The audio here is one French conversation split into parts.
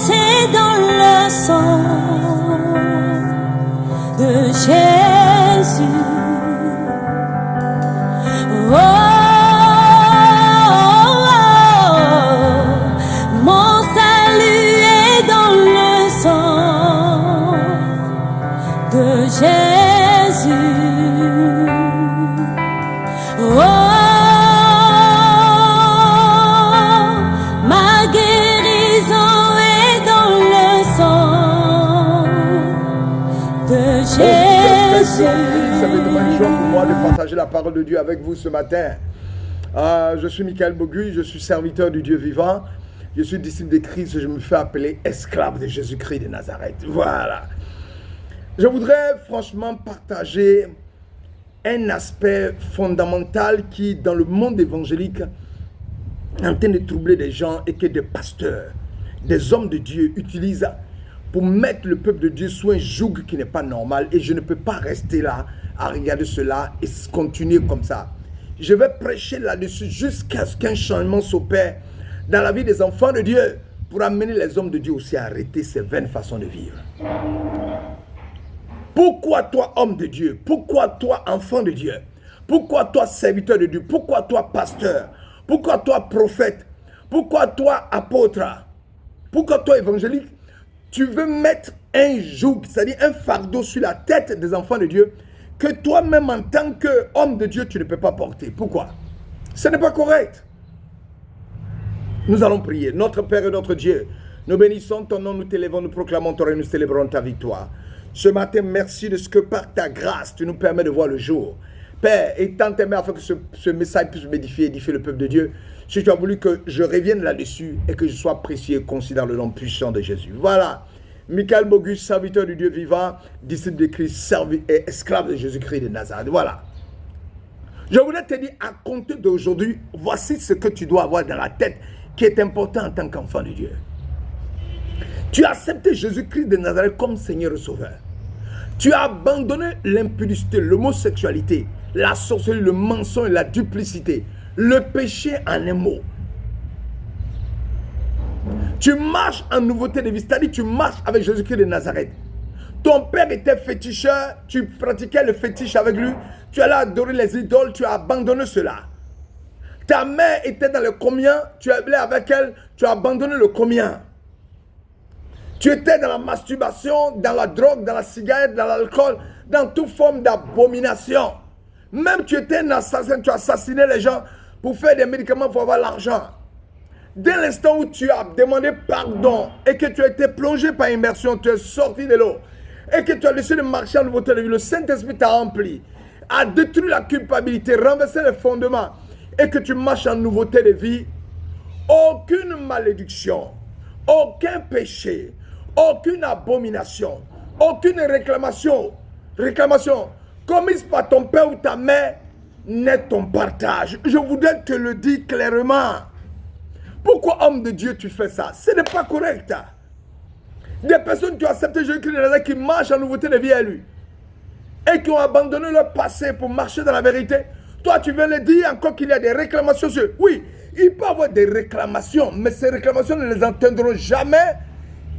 c'est dans le sang de Jésus. Oh, oh, oh, mon salut est dans le sang de Jésus. Oh, ma guérison est dans le sang de Jésus. Ça fait de bonne joie pour moi de partager la parole de Dieu avec vous ce matin. Je suis Michael Boguy, je suis serviteur du Dieu vivant. Je suis disciple de Christ, je me fais appeler esclave de Jésus-Christ de Nazareth. Voilà. Je voudrais franchement partager un aspect fondamental qui, dans le monde évangélique, est en train de troubler des gens et que des pasteurs, des hommes de Dieu utilisent pour mettre le peuple de Dieu sous un joug qui n'est pas normal. Et je ne peux pas rester là à regarder cela et continuer comme ça. Je vais prêcher là-dessus jusqu'à ce qu'un changement s'opère dans la vie des enfants de Dieu pour amener les hommes de Dieu aussi à arrêter ces vaines façons de vivre. Pourquoi toi, homme de Dieu? Pourquoi toi, enfant de Dieu? Pourquoi toi, serviteur de Dieu? Pourquoi toi, pasteur? Pourquoi toi, prophète? Pourquoi toi, apôtre? Pourquoi toi, évangélique? Tu veux mettre un joug, c'est-à-dire un fardeau sur la tête des enfants de Dieu que toi-même, en tant qu'homme de Dieu, tu ne peux pas porter. Pourquoi? Ce n'est pas correct. Nous allons prier. Notre Père et notre Dieu, nous bénissons ton nom, nous t'élèvons, nous proclamons ton règne, nous célébrons ta victoire. Ce matin, merci de ce que par ta grâce, tu nous permets de voir le jour. Père, étant aimé afin que ce message puisse m'édifier, édifier le peuple de Dieu, si tu as voulu que je revienne là-dessus et que je sois précieux et concis dans le nom puissant de Jésus. Voilà. Michael Bogus, serviteur du Dieu vivant, disciple de Christ, et esclave de Jésus-Christ de Nazareth. Voilà. Je voulais te dire, à compter d'aujourd'hui, voici ce que tu dois avoir dans la tête qui est important en tant qu'enfant de Dieu. Tu as accepté Jésus-Christ de Nazareth comme Seigneur et Sauveur. Tu as abandonné l'impudicité, l'homosexualité, la sorcellerie, le mensonge et la duplicité, le péché en un mot. Tu marches en nouveauté de vie, c'est-à-dire tu marches avec Jésus-Christ de Nazareth. Ton père était féticheur, tu pratiquais le fétiche avec lui, tu allais adorer les idoles, tu as abandonné cela. Ta mère était dans le communion, tu allais avec elle, tu as abandonné le communion. Tu étais dans la masturbation, dans la drogue, dans la cigarette, dans l'alcool, dans toute forme d'abomination. Même tu étais un assassin, tu assassinais les gens pour faire des médicaments pour avoir l'argent. Dès l'instant où tu as demandé pardon et que tu as été plongé par immersion, tu es sorti de l'eau et que tu as décidé de marcher en nouveauté de vie, le Saint-Esprit t'a rempli, a détruit la culpabilité, renversé les fondements et que tu marches en nouveauté de vie, aucune malédiction, aucun péché, aucune abomination, aucune réclamation commise par ton père ou ta mère n'est ton partage. Je voudrais te le dire clairement. Pourquoi, homme de Dieu, tu fais ça? Ce n'est pas correct. Des personnes qui ont accepté Jésus-Christ de Nazareth, qui marchent en nouveauté de vie à lui et qui ont abandonné leur passé pour marcher dans la vérité. Toi, tu viens le dire encore qu'il y a des réclamations sur eux. Oui, il peut y avoir des réclamations, mais ces réclamations ne les entendront jamais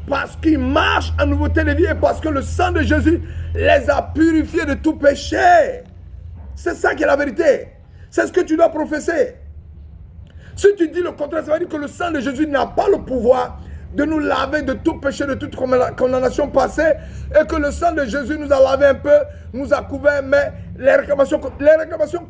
parce qu'ils marchent en nouveauté de vie et parce que le sang de Jésus les a purifiés de tout péché. C'est ça qui est la vérité. C'est ce que tu dois professer. Si tu dis le contraire, ça veut dire que le sang de Jésus n'a pas le pouvoir de nous laver de tout péché, de toute condamnation passée, et que le sang de Jésus nous a lavé un peu, nous a couvert, mais les réclamations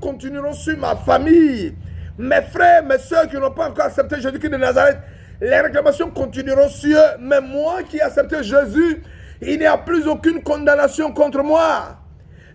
continueront sur ma famille. Mes frères, mes soeurs qui n'ont pas encore accepté Jésus-Christ de Nazareth, les réclamations continueront sur eux. Mais moi qui ai accepté Jésus, il n'y a plus aucune condamnation contre moi.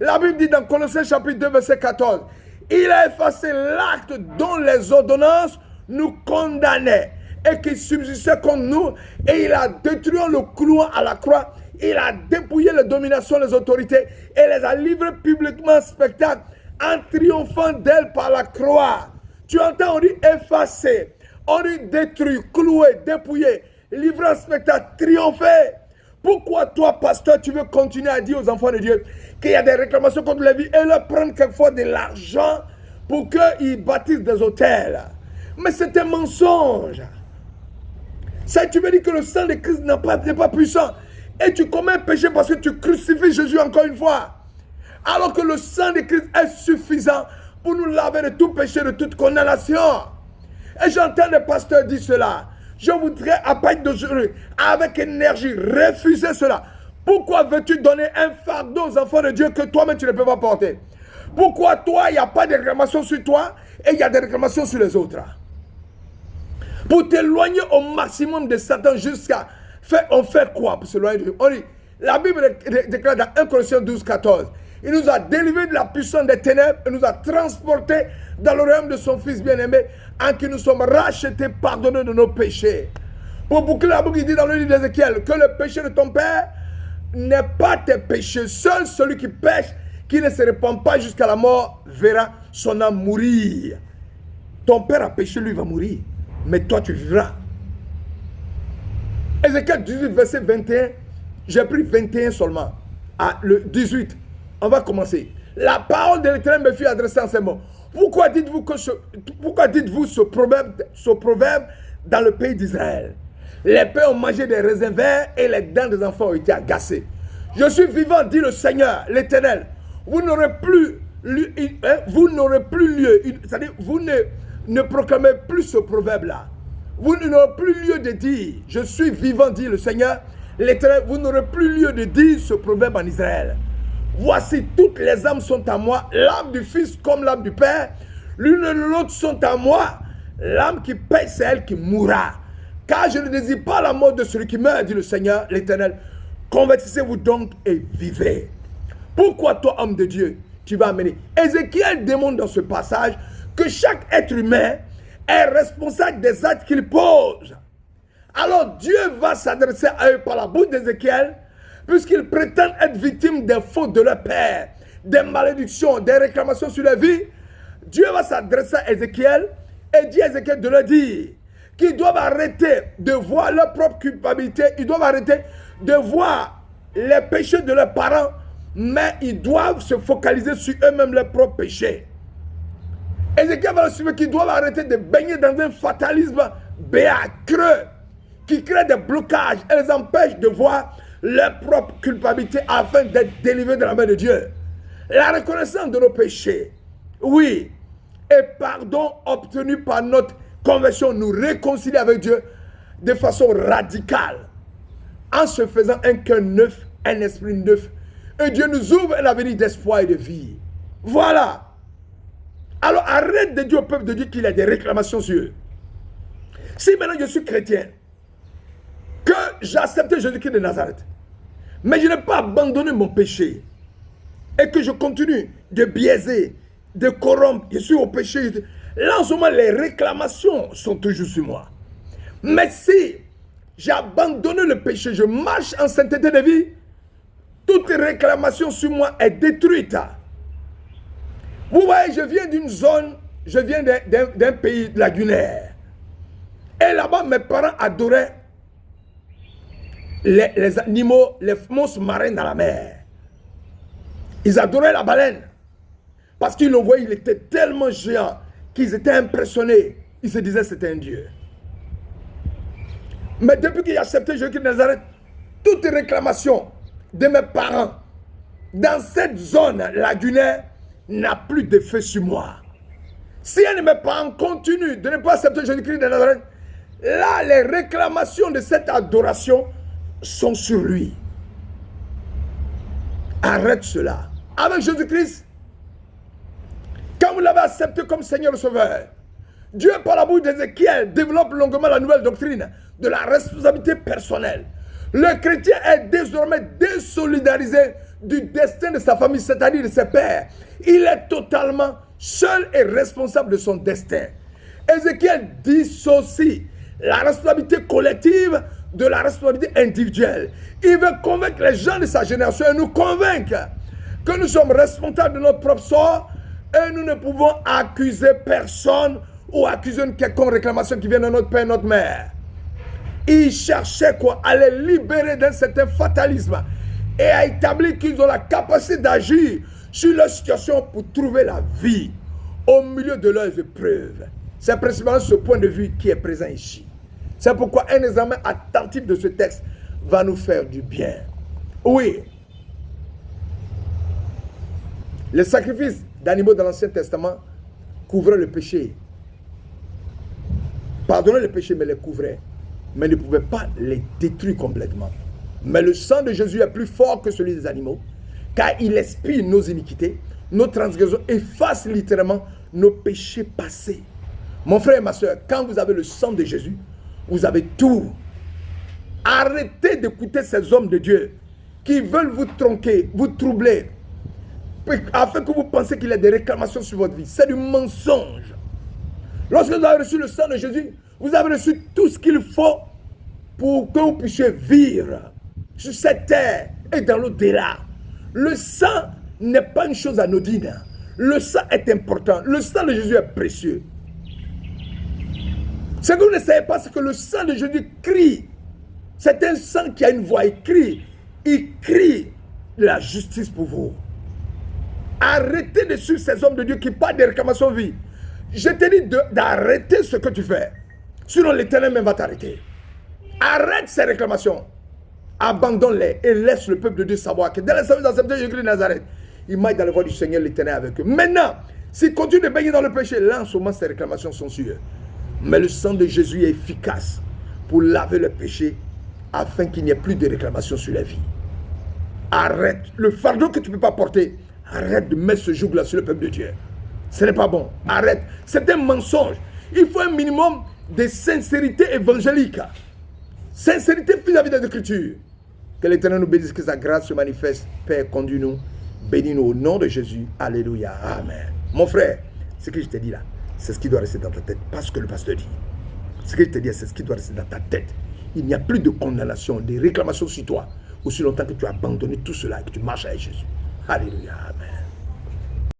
La Bible dit dans Colossiens chapitre 2, verset 14, il a effacé l'acte dont les ordonnances nous condamnaient et qui subsistait contre nous, et il a détruit le clouant à la croix. Il a dépouillé les dominations, les autorités et les a livrées publiquement en spectacle en triomphant d'elles par la croix. Tu entends, on dit effacer, on dit détruire, clouer, dépouiller, livrer en spectacle, triompher. Pourquoi toi, pasteur, tu veux continuer à dire aux enfants de Dieu qu'il y a des réclamations contre la vie et leur prendre quelquefois de l'argent pour qu'ils bâtissent des hôtels? Mais c'est un mensonge. Ça, tu me dis que le sang de Christ n'est pas puissant. Et tu commets un péché parce que tu crucifies Jésus encore une fois. Alors que le sang de Christ est suffisant pour nous laver de tout péché, de toute condamnation. Et j'entends des pasteurs dire cela. Je voudrais, à partir d'aujourd'hui, avec énergie, refuser cela. Pourquoi veux-tu donner un fardeau aux enfants de Dieu que toi-même tu ne peux pas porter? Pourquoi toi, il n'y a pas de réclamation sur toi et il y a des réclamations sur les autres? Pour t'éloigner au maximum de Satan jusqu'à... On fait quoi pour s'éloigner de Dieu? On dit, la Bible déclare dans 1 Corinthiens 12, 14, il nous a délivrés de la puissance des ténèbres et nous a transportés dans le royaume de son Fils bien-aimé, en qui nous sommes rachetés, pardonnés de nos péchés. Pour boucler la boucle, il dit dans le livre d'Ézéchiel que le péché de ton père n'est pas tes péchés. Seul celui qui pêche, qui ne se répand pas jusqu'à la mort, verra son âme mourir. Ton père a péché, lui va mourir. Mais toi, tu vivras. Ézéchiel 18, verset 21. J'ai pris 21 seulement. Le 18. On va commencer. La parole de l'Éternel me fut adressée en ces mots. Pourquoi dites-vous ce proverbe dans le pays d'Israël? Les pères ont mangé des raisins verts et les dents des enfants ont été agacées. Je suis vivant, dit le Seigneur, l'Éternel. Vous n'aurez plus lieu, c'est-à-dire vous ne proclamez plus ce proverbe-là. Vous n'aurez plus lieu de dire, je suis vivant, dit le Seigneur, l'Éternel. Vous n'aurez plus lieu de dire ce proverbe en Israël. Voici, toutes les âmes sont à moi, l'âme du Fils comme l'âme du Père. L'une et l'autre sont à moi. L'âme qui paie, c'est elle qui mourra. Car je ne désire pas la mort de celui qui meurt, dit le Seigneur, l'Éternel. Convertissez-vous donc et vivez. Pourquoi toi, homme de Dieu, tu vas amener? Ézéchiel démontre dans ce passage que chaque être humain est responsable des actes qu'il pose. Alors Dieu va s'adresser à eux par la bouche d'Ézéchiel, puisqu'ils prétendent être victimes des fautes de leur père, des malédictions, des réclamations sur leur vie. Dieu va s'adresser à Ézéchiel et dit à Ézéchiel de leur dire qu'ils doivent arrêter de voir leur propre culpabilité, ils doivent arrêter de voir les péchés de leurs parents, mais ils doivent se focaliser sur eux-mêmes leurs propres péchés. Ézéchiel va leur suivre qu'ils doivent arrêter de baigner dans un fatalisme béat, creux, qui crée des blocages et les empêche de voir leur propre culpabilité afin d'être délivrés de la main de Dieu. La reconnaissance de nos péchés, oui, et pardon obtenu par notre conversion nous réconcilie avec Dieu de façon radicale, en se faisant un cœur neuf, un esprit neuf, et Dieu nous ouvre un avenir d'espoir et de vie. Voilà. Alors arrête de dire au peuple de Dieu qu'il y a des réclamations sur eux. Si maintenant je suis chrétien, que j'ai accepté Jésus-Christ de Nazareth, mais je n'ai pas abandonné mon péché, et que je continue de biaiser, de corrompre, je suis au péché, là en ce moment les réclamations sont toujours sur moi. Mais si j'ai abandonné le péché, je marche en sainteté de vie, toute réclamation sur moi est détruite. Vous voyez, je viens d'une zone, je viens d'un pays lagunaire. Et là-bas, mes parents adoraient les animaux, les monstres marins dans la mer. Ils adoraient la baleine. Parce qu'ils le voyaient, il était tellement géant qu'ils étaient impressionnés. Ils se disaient que c'était un dieu. Mais depuis qu'il a accepté Jésus-Christ de Nazareth, toute réclamation de mes parents dans cette zone lagunaire n'a plus d'effet sur moi. Si un de mes parents continue de ne pas accepter Jésus-Christ de Nazareth, là, les réclamations de cette adoration sont sur lui. Arrête cela. Avec Jésus-Christ, quand vous l'avez accepté comme Seigneur et Sauveur, Dieu, par la bouche d'Ézéchiel, développe longuement la nouvelle doctrine de la responsabilité personnelle. Le chrétien est désormais désolidarisé du destin de sa famille, c'est-à-dire de ses pères. Il est totalement seul et responsable de son destin. Ézéchiel dissocie la responsabilité collective de la responsabilité individuelle. Il veut convaincre les gens de sa génération et nous convaincre que nous sommes responsables de notre propre sort et nous ne pouvons accuser personne ou accuser une quelconque réclamation qui vient de notre père et notre mère. Il cherchait quoi? À les libérer d'un certain fatalisme et à établir qu'ils ont la capacité d'agir sur leur situation pour trouver la vie au milieu de leurs épreuves. C'est principalement ce point de vue qui est présent ici. C'est pourquoi un examen attentif de ce texte va nous faire du bien. Oui. Les sacrifices d'animaux dans l'Ancien Testament couvraient le péché. Pardonnaient le péché, mais les couvraient. Mais ne pouvaient pas les détruire complètement. Mais le sang de Jésus est plus fort que celui des animaux, car il expie nos iniquités, nos transgressions, efface littéralement nos péchés passés. Mon frère et ma soeur, quand vous avez le sang de Jésus, vous avez tout. Arrêtez d'écouter ces hommes de Dieu qui veulent vous tronquer, vous troubler, afin que vous pensiez qu'il y a des réclamations sur votre vie. C'est du mensonge. Lorsque vous avez reçu le sang de Jésus, vous avez reçu tout ce qu'il faut pour que vous puissiez vivre sur cette terre et dans l'au-delà. Le sang n'est pas une chose anodine. Le sang est important. Le sang de Jésus est précieux. Ce que vous ne savez pas, c'est que le sang de Jésus crie. C'est un sang qui a une voix. Il crie la justice pour vous. Arrêtez de suivre ces hommes de Dieu qui parlent des réclamations de vie. Je te dis d'arrêter ce que tu fais. Sinon l'Éternel même va t'arrêter. Arrête ces réclamations. Abandonne-les et laisse le peuple de Dieu savoir que dans la service d'accepter Jésus de Nazareth, il marche dans la voie du Seigneur l'Éternel avec eux. Maintenant, s'ils continuent de baigner dans le péché, là en ce moment ces réclamations sont sûres. Mais le sang de Jésus est efficace pour laver le péché afin qu'il n'y ait plus de réclamations sur la vie. Arrête le fardeau que tu ne peux pas porter. Arrête de mettre ce joug-là sur le peuple de Dieu. Ce n'est pas bon. Arrête. C'est un mensonge. Il faut un minimum de sincérité évangélique. Sincérité vis-à-vis des Écritures. Que l'Éternel nous bénisse, que sa grâce se manifeste. Père, conduis-nous. Bénis-nous au nom de Jésus. Alléluia. Amen. Mon frère, ce que je te dis là, c'est ce qui doit rester dans ta tête. Pas ce que le pasteur dit. Ce que je te dis, c'est ce qui doit rester dans ta tête. Il n'y a plus de condamnation, de réclamation sur toi. Aussi longtemps que tu as abandonné tout cela et que tu marches avec Jésus. Alléluia. Amen.